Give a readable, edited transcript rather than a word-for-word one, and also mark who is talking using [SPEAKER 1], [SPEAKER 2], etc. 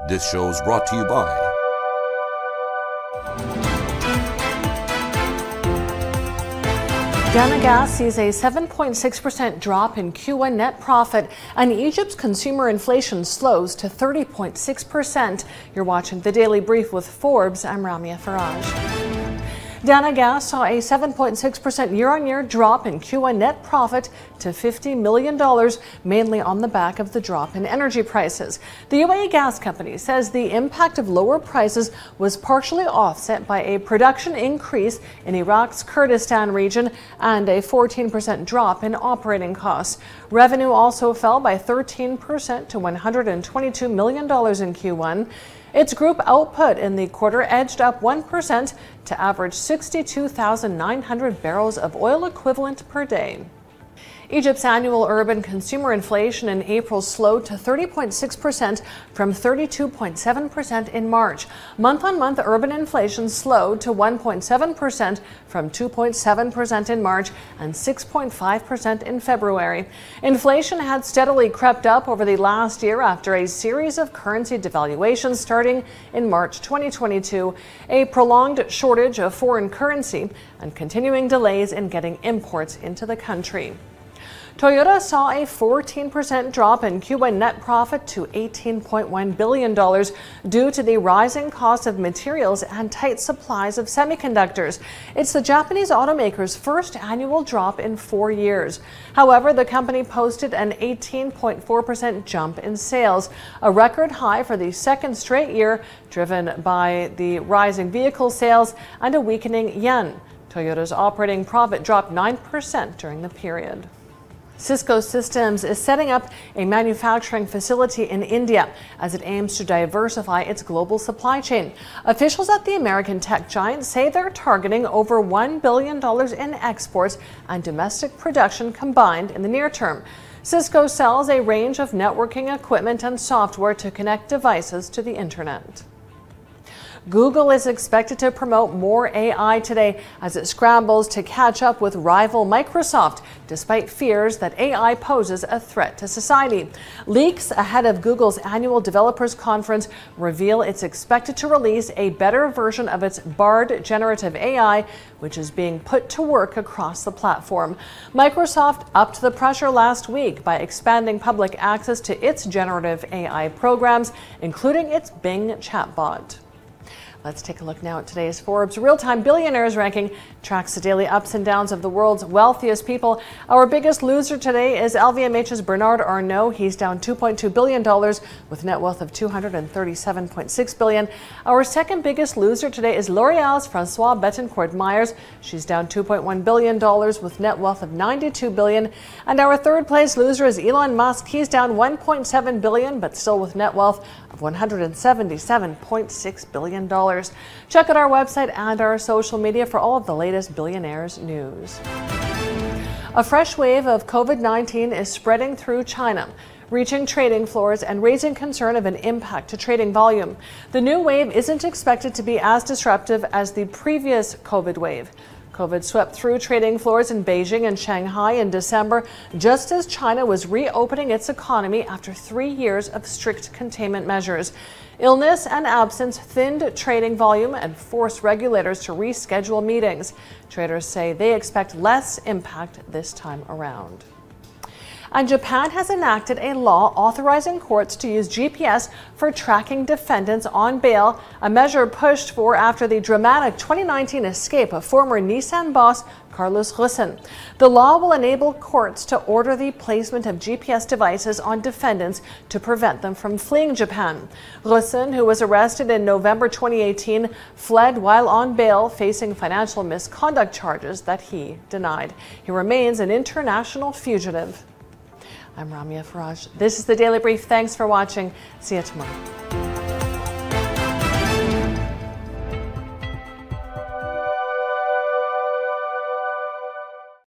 [SPEAKER 1] This show is brought to you by
[SPEAKER 2] Dana Gas sees a 7.6% drop in Q1 net profit, and Egypt's consumer inflation slows to 30.6%. You're watching The Daily Brief with Forbes. I'm Ramia Faraj. Dana Gas saw a 7.6% year-on-year drop in Q1 net profit to $50 million, mainly on the back of the drop in energy prices. The UAE gas company says the impact of lower prices was partially offset by a production increase in Iraq's Kurdistan region and a 14% drop in operating costs. Revenue also fell by 13% to $122 million in Q1. Its group output in the quarter edged up 1% to average 62,900 barrels of oil equivalent per day. Egypt's annual urban consumer inflation in April slowed to 30.6% from 32.7% in March. Month-on-month urban inflation slowed to 1.7% from 2.7% in March and 6.5% in February. Inflation had steadily crept up over the last year after a series of currency devaluations starting in March 2022, a prolonged shortage of foreign currency, and continuing delays in getting imports into the country. Toyota saw a 14% drop in Q1 net profit to $18.1 billion due to the rising cost of materials and tight supplies of semiconductors. It's the Japanese automaker's first annual drop in 4 years. However, the company posted an 18.4% jump in sales, a record high for the second straight year, driven by the rising vehicle sales and a weakening yen. Toyota's operating profit dropped 9% during the period. Cisco Systems is setting up a manufacturing facility in India as it aims to diversify its global supply chain. Officials at the American tech giant say they're targeting over $1 billion in exports and domestic production combined in the near term. Cisco sells a range of networking equipment and software to connect devices to the internet. Google is expected to promote more AI today as it scrambles to catch up with rival Microsoft, despite fears that AI poses a threat to society. Leaks ahead of Google's annual developers conference reveal it's expected to release a better version of its Bard generative AI, which is being put to work across the platform. Microsoft upped the pressure last week by expanding public access to its generative AI programs, including its Bing chatbot. Let's take a look now at today's Forbes Real-Time Billionaires ranking. Tracks the daily ups and downs of the world's wealthiest people. Our biggest loser today is LVMH's Bernard Arnault. He's down $2.2 billion with net wealth of $237.6 billion. Our second biggest loser today is L'Oreal's François Bettencourt-Meyers. She's down $2.1 billion with net wealth of $92 billion. And our third place loser is Elon Musk. He's down $1.7 billion, but still with net wealth of $177.6 billion. Check out our website and our social media for all of the latest Billionaires news. A fresh wave of COVID-19 is spreading through China, reaching trading floors and raising concern of an impact to trading volume. The new wave isn't expected to be as disruptive as the previous COVID wave. COVID swept through trading floors in Beijing and Shanghai in December, just as China was reopening its economy after 3 years of strict containment measures. Illness and absence thinned trading volume and forced regulators to reschedule meetings. Traders say they expect less impact this time around. And Japan has enacted a law authorizing courts to use GPS for tracking defendants on bail, a measure pushed for after the dramatic 2019 escape of former Nissan boss Carlos Ghosn. The law will enable courts to order the placement of GPS devices on defendants to prevent them from fleeing Japan. Ghosn, who was arrested in November 2018, fled while on bail, facing financial misconduct charges that he denied. He remains an international fugitive. I'm Ramia Faraj. This is The Daily Brief. Thanks for watching. See you tomorrow.